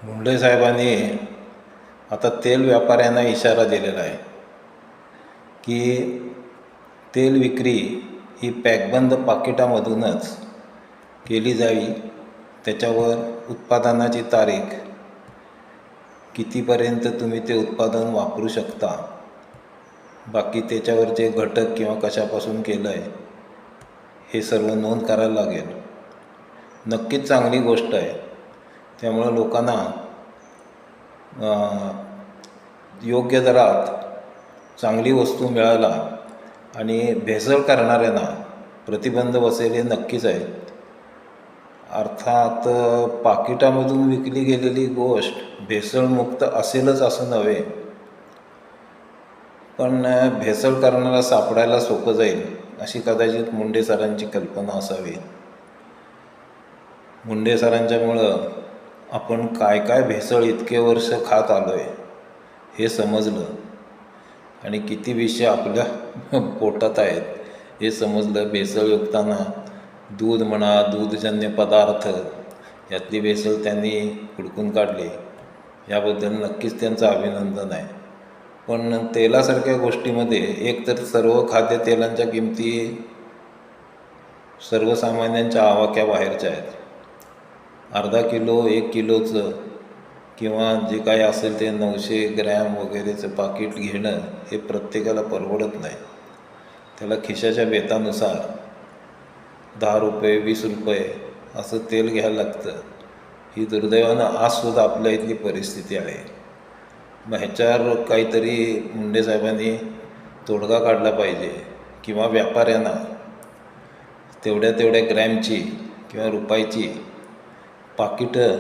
मुंडे साहेबांनी आता तेल व्यापाऱ्यांना इशारा दिलेला आहे की तेल विक्री ही पॅकबंद पाकिटामधूनच केली जावी। त्याच्यावर उत्पादनाची तारीख, कितीपर्यंत तुम्ही ते उत्पादन वापरू शकता, बाकी त्याच्यावरचे घटक किंवा कशापासून केलं आहे हे सर्व नोंद करायला लागेल। नक्कीच चांगली गोष्ट आहे। त्यामुळं लोकांना योग्य दरात चांगली वस्तू मिळाला आणि भेसळ करणाऱ्यांना प्रतिबंध बसेल हे नक्कीच आहे। अर्थात पाकिटामधून विकली गेलेली गोष्ट भेसळमुक्त असेलच असं नव्हे, पण भेसळ करणारा सापडायला सोपं जाईल अशी कदाचित मुंडे सरांची कल्पना असावी। मुंडे सरांच्यामुळं आपण काय काय भेसळ इतके वर्ष खात आलो आहे हे समजलं आणि किती विषय आपल्या पोटात आहेत हे समजलं। भेसळयुक्तांना दूध म्हणा, दूधजन्य पदार्थ यातली भेसळ त्यांनी हुडकून काढली, याबद्दल नक्कीच त्यांचं अभिनंदन आहे। पण तेलासारख्या गोष्टीमध्ये एकतर सर्व खाद्यतेलांच्या किमती सर्वसामान्यांच्या आवाक्याबाहेरच्या आहेत। अर्धा किलो, 1 किलोचं किंवा जे काही असेल ते 900 ग्रॅम वगैरेचं पाकिट घेणं हे प्रत्येकाला परवडत नाही। त्याला खिशाच्या बेतानुसार 10 रुपये, 20 रुपये असं तेल घ्यायला लागतं। ही दुर्दैवानं आजसुद्धा आपल्या इथली परिस्थिती आहे। मग ह्याच्यावर काहीतरी मुंडे साहेबांनी तोडगा काढला पाहिजे किंवा व्यापाऱ्यांना तेवढ्या ग्रॅमची किंवा रुपयाची पाकिटं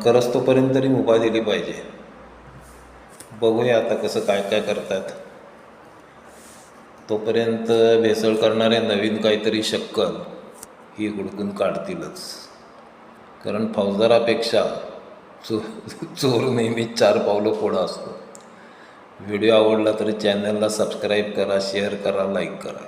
करस्तोपर्यंत तरी मुभा दिली पाहिजे। बघूया आता कसं काय काय करतात। तोपर्यंत भेसळ करणारे नवीन काहीतरी शक्कल ही हुडकून काढतीलच, कारण फौजदारापेक्षा चोर नेहमीच 4 पावलं पुढं असतो। व्हिडिओ आवडला तर चॅनलला सबस्क्राईब करा, शेअर करा, लाईक करा।